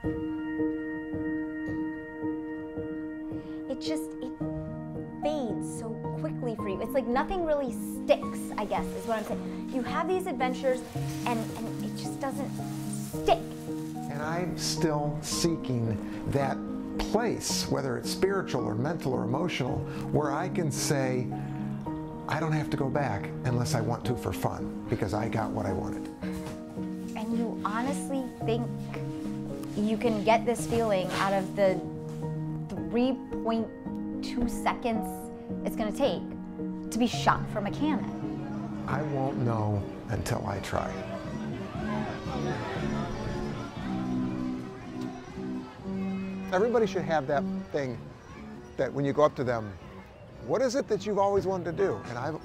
It fades so quickly for you. It's like nothing really sticks, I guess, is what I'm saying. You have these adventures and it just doesn't stick. And I'm still seeking that place, whether it's spiritual or mental or emotional, where I can say, I don't have to go back unless I want to for fun, because I got what I wanted. And you honestly think you can get this feeling out of the 3.2 seconds it's going to take to be shot from a cannon? I won't know until I try. Everybody should have that thing that when you go up to them, what is it that you've always wanted to do? And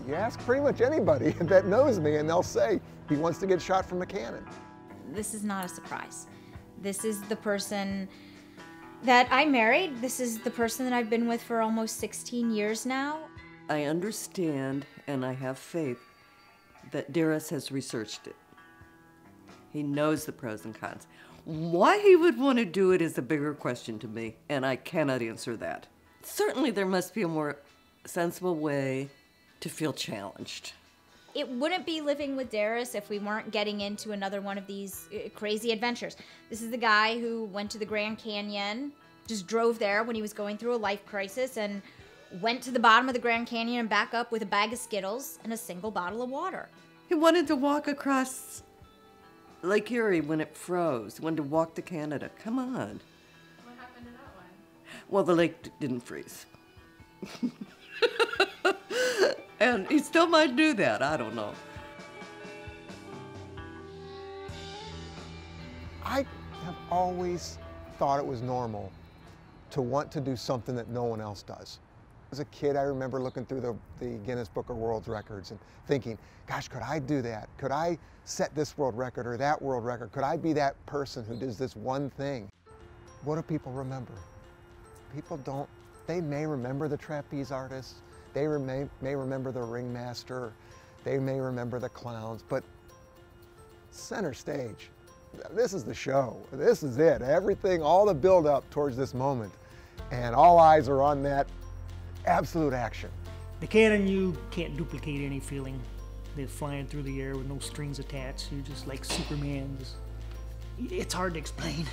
you ask pretty much anybody that knows me and they'll say, he wants to get shot from a cannon. This is not a surprise. This is the person that I married. This is the person that I've been with for almost 16 years now. I understand and I have faith that Darius has researched it. He knows the pros and cons. Why he would want to do it is a bigger question to me, and I cannot answer that. Certainly there must be a more sensible way to feel challenged. It wouldn't be living with Darius if we weren't getting into another one of these crazy adventures. This is the guy who went to the Grand Canyon, just drove there when he was going through a life crisis, and went to the bottom of the Grand Canyon and back up with a bag of Skittles and a single bottle of water. He wanted to walk across Lake Erie when it froze. He wanted to walk to Canada. Come on. What happened to that one? Well, the lake didn't freeze. And he still might do that. I don't know. I have always thought it was normal to want to do something that no one else does. As a kid, I remember looking through the Guinness Book of World Records and thinking, gosh, could I do that? Could I set this world record or that world record? Could I be that person who does this one thing? What do people remember? People don't. They may remember the trapeze artist. They may remember the ringmaster. They may remember the clowns, but center stage, this is the show. This is it. Everything, all the build up towards this moment. And all eyes are on that absolute action. The cannon, you can't duplicate any feeling. They're flying through the air with no strings attached. You're just like Superman. It's hard to explain.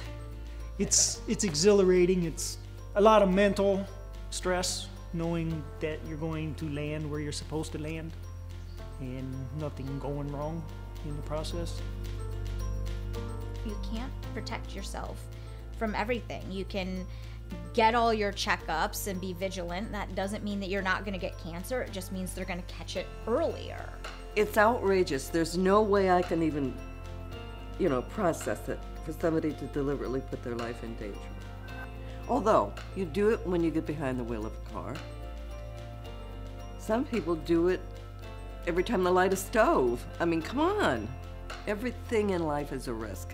It's exhilarating. It's a lot of mental stress, knowing that you're going to land where you're supposed to land and nothing going wrong in the process. You can't protect yourself from everything. You can get all your checkups and be vigilant. That doesn't mean that you're not going to get cancer. It just means they're going to catch it earlier. It's outrageous. There's no way I can even, process it for somebody to deliberately put their life in danger. Although, you do it when you get behind the wheel of a car. Some people do it every time they light a stove. I mean, come on. Everything in life is a risk.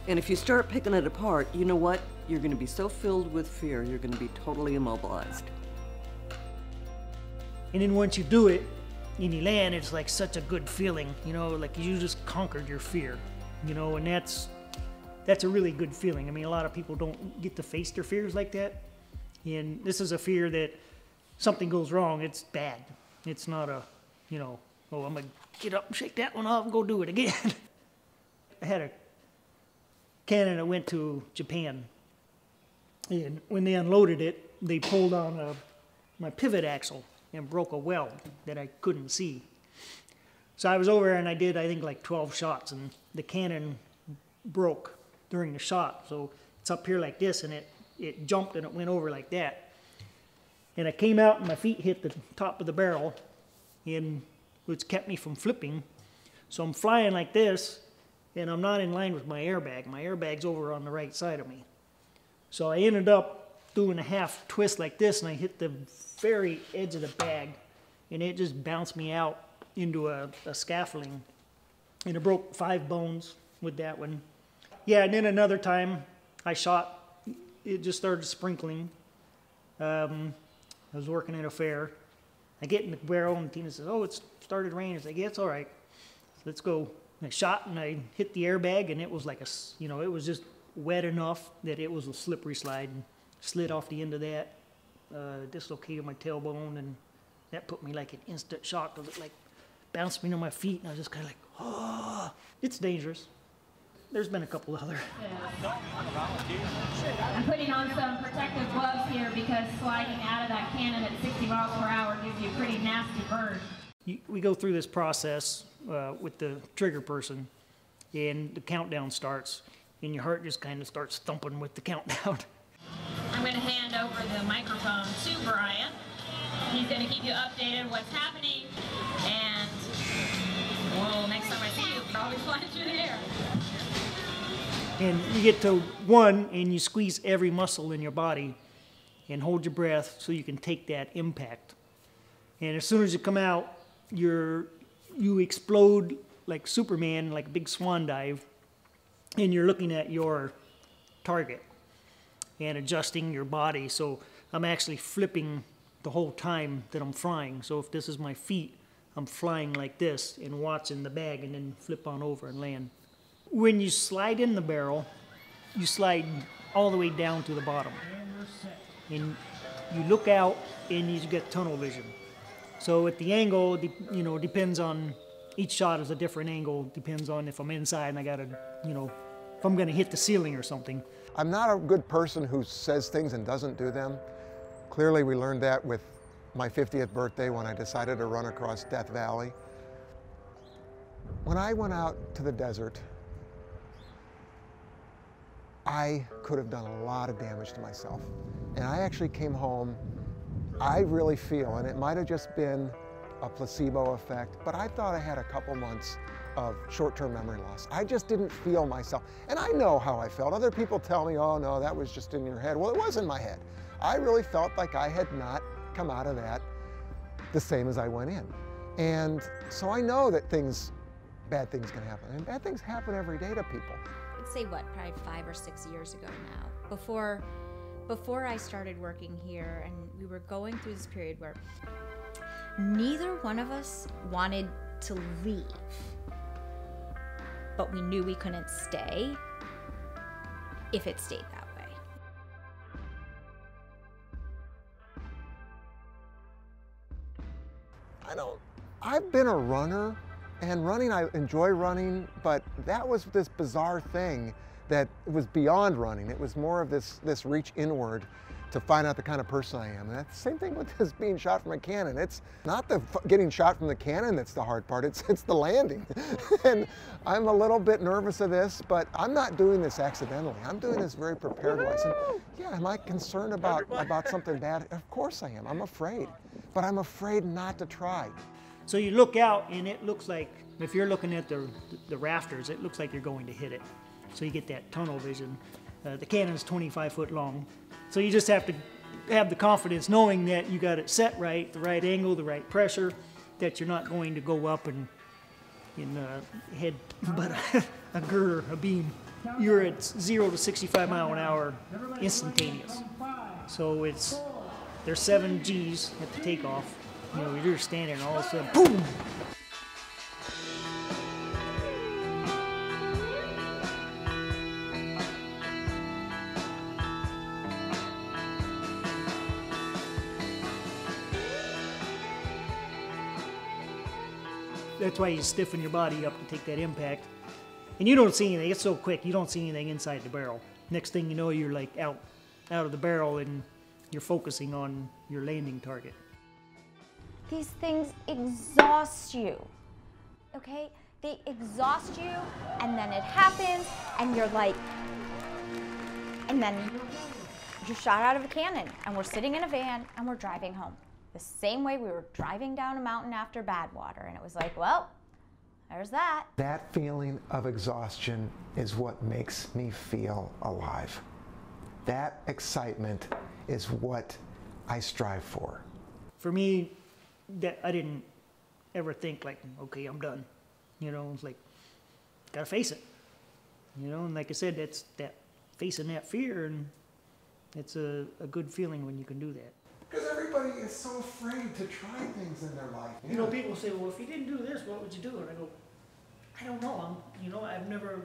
And if you start picking it apart, you know what? You're going to be so filled with fear, you're going to be totally immobilized. And then once you do it, and you land, it's like such a good feeling, like you just conquered your fear, and that's a really good feeling. I mean, a lot of people don't get to face their fears like that. And this is a fear that something goes wrong, it's bad. It's not a, oh, I'm going to get up and shake that one off and go do it again. I had a cannon that went to Japan. And when they unloaded it, they pulled on my pivot axle and broke a weld that I couldn't see. So I was over there and I did, I think, like 12 shots, and the cannon broke during the shot. So it's up here like this, and it jumped and it went over like that. And I came out and my feet hit the top of the barrel, and which kept me from flipping. So I'm flying like this, and I'm not in line with my airbag. My airbag's over on the right side of me. So I ended up doing a half twist like this, and I hit the very edge of the bag, and it just bounced me out into a scaffolding. And it broke 5 bones with that one. Yeah, and then another time I shot, it just started sprinkling. I was working at a fair. I get in the barrel and Tina says, oh, it's started raining. I was like, yeah, it's all right. Let's go. And I shot and I hit the airbag, and it was like it was just wet enough that it was a slippery slide, and slid off the end of that, dislocated my tailbone, and that put me like an instant shock, because it like bounced me on my feet, and I was just kind of like, oh, it's dangerous. There's been a couple other. I'm putting on some protective gloves here because sliding out of that cannon at 60 miles per hour gives you a pretty nasty burn. We go through this process with the trigger person, and the countdown starts, and your heart just kind of starts thumping with the countdown. I'm going to hand over the microphone to Brian. He's going to keep you updated what's happening, and well, next time I see you, probably flying through the air. And you get to 1, and you squeeze every muscle in your body and hold your breath so you can take that impact. And as soon as you come out, you explode like Superman, like a big swan dive, and you're looking at your target and adjusting your body. So I'm actually flipping the whole time that I'm flying. So if this is my feet, I'm flying like this and watching the bag and then flip on over and land. When you slide in the barrel, you slide all the way down to the bottom. And you look out and you get tunnel vision. So at the angle, you know, depends on, each shot is a different angle, depends on if I'm inside and I gotta, you know, if I'm gonna hit the ceiling or something. I'm not a good person who says things and doesn't do them. Clearly we learned that with my 50th birthday when I decided to run across Death Valley. When I went out to the desert, I could have done a lot of damage to myself. And I actually came home, I really feel, and it might have just been a placebo effect, but I thought I had a couple months of short-term memory loss. I just didn't feel myself. And I know how I felt. Other people tell me, oh no, that was just in your head. Well, it was in my head. I really felt like I had not come out of that the same as I went in. And so I know that bad things can happen. And bad things happen every day to people. I'd say what, probably 5 or 6 years ago now, before I started working here, and we were going through this period where neither one of us wanted to leave, but we knew we couldn't stay if it stayed that way. I've been a runner, and running, I enjoy running, but that was this bizarre thing that was beyond running. It was more of this reach inward to find out the kind of person I am. And that's the same thing with this being shot from a cannon. It's not the getting shot from the cannon that's the hard part, it's the landing. And I'm a little bit nervous of this, but I'm not doing this accidentally. I'm doing this very prepared-wise. And yeah, am I concerned about something bad? Of course I am. I'm afraid. But I'm afraid not to try. So you look out and it looks like, if you're looking at the rafters, it looks like you're going to hit it. So you get that tunnel vision. The cannon's 25 foot long. So you just have to have the confidence knowing that you got it set right, the right angle, the right pressure, that you're not going to go up and head but a girder, a beam. You're at 0 to 65 mile an hour instantaneous. So there's 7 Gs at the takeoff. You know, you're just standing and all of a sudden, boom! That's why you stiffen your body up to take that impact. And you don't see anything, it's so quick, you don't see anything inside the barrel. Next thing you know, you're like out of the barrel and you're focusing on your landing target. These things exhaust you, okay? They exhaust you, and then it happens, and you're like, and then you're shot out of a cannon, and we're sitting in a van, and we're driving home. The same way we were driving down a mountain after Badwater, and it was like, well, there's that. That feeling of exhaustion is what makes me feel alive. That excitement is what I strive for. For me, that I didn't ever think like, okay, I'm done. You know, it's like, gotta face it. You know, and like I said, that's that facing that fear, and it's a good feeling when you can do that. Because everybody is so afraid to try things in their life. You know, people say, well, if you didn't do this, what would you do? And I go, I don't know. I've never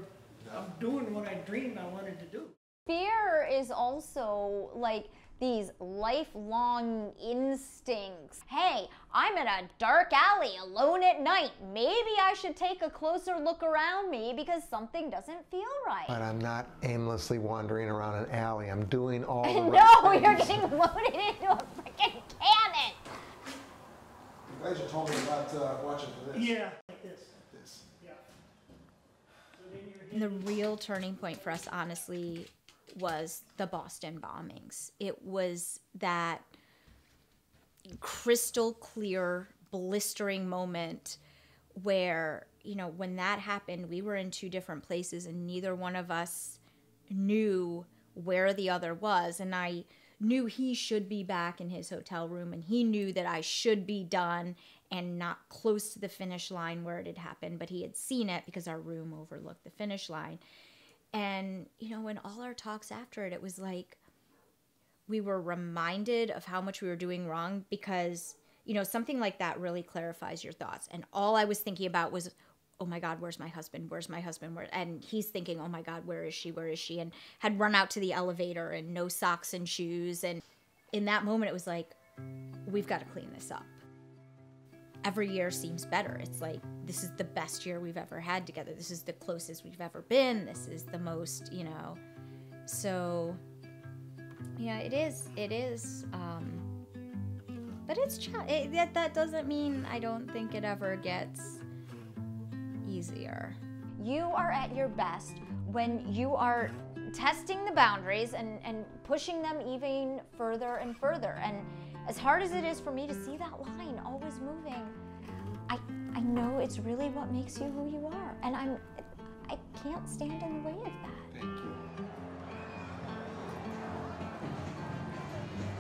I'm doing what I dreamed I wanted to do. Fear is also like these lifelong instincts. Hey, I'm in a dark alley alone at night. Maybe I should take a closer look around me because something doesn't feel right. But I'm not aimlessly wandering around an alley. I'm doing all the No, right you're things. getting loaded into a freaking cannon. I'm glad you told me about watching for this. Yeah, like this. This. Yeah. So then you're The real turning point for us, honestly, was the Boston bombings. It was that crystal clear, blistering moment where, you know, when that happened, we were in two different places and neither one of us knew where the other was. And I knew he should be back in his hotel room and he knew that I should be done and not close to the finish line where it had happened, but he had seen it because our room overlooked the finish line. And, you know, in all our talks after it, it was like we were reminded of how much we were doing wrong because, you know, something like that really clarifies your thoughts. And all I was thinking about was, oh my God, where's my husband? Where's my husband? And he's thinking, oh my God, where is she? Where is she? And had run out to the elevator and no socks and shoes. And in that moment, it was like, we've got to clean this up. Every year seems better. It's like, this is the best year we've ever had together. This is the closest we've ever been. This is the most, you know. So, yeah, it is. But it's, that doesn't mean I don't think it ever gets easier. You are at your best when you are testing the boundaries and pushing them even further and further. And as hard as it is for me to see that line always moving, I know it's really what makes you who you are. And I can't stand in the way of that. Thank you.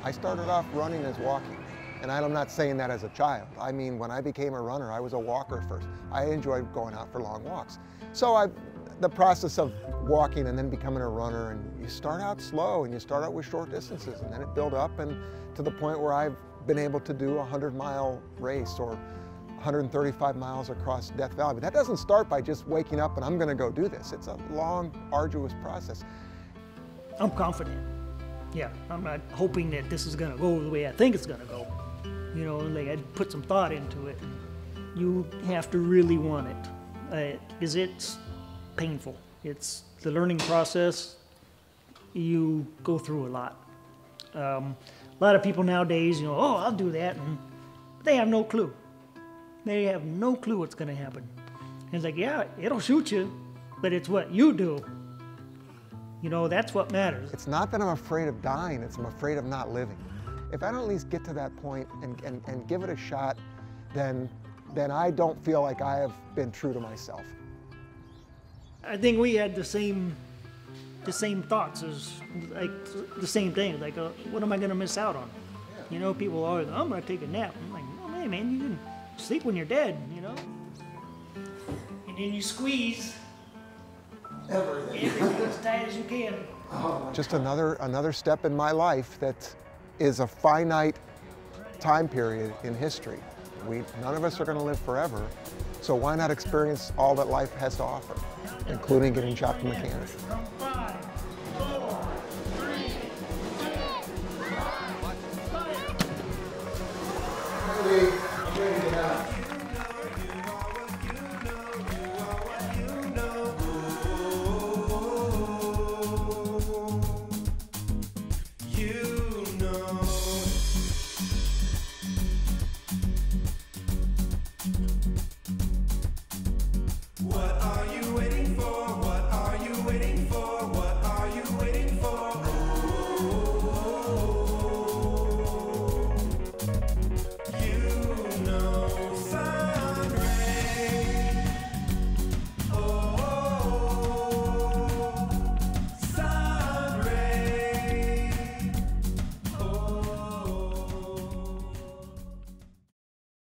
I started off running as walking. And I'm not saying that as a child. I mean, when I became a runner, I was a walker first. I enjoyed going out for long walks. So the process of walking and then becoming a runner, and you start out slow and you start out with short distances and then it built up and to the point where I've been able to do a 100-mile race or 135 miles across Death Valley. But that doesn't start by just waking up and I'm gonna go do this. It's a long, arduous process. I'm confident. Yeah, I'm not hoping that this is gonna go the way I think it's gonna go. You know, like I put some thought into it. You have to really want it, because it's painful. It's the learning process. You go through a lot. A lot of people nowadays, you know, oh, I'll do that, and they have no clue. They have no clue what's going to happen. And it's like, yeah, it'll shoot you, but it's what you do. You know, that's what matters. It's not that I'm afraid of dying, it's I'm afraid of not living. If I don't at least get to that point and give it a shot, then I don't feel like I have been true to myself. I think we had the same thoughts, as like the same thing. Like, what am I going to miss out on? You know, people always, I'm going to take a nap. I'm like, oh, hey, man, you can sleep when you're dead, you know? And then you squeeze everything as tight as you can. Just another step in my life that is a finite time period in history. None of us are going to live forever, so why not experience all that life has to offer, including getting chopped mechanic?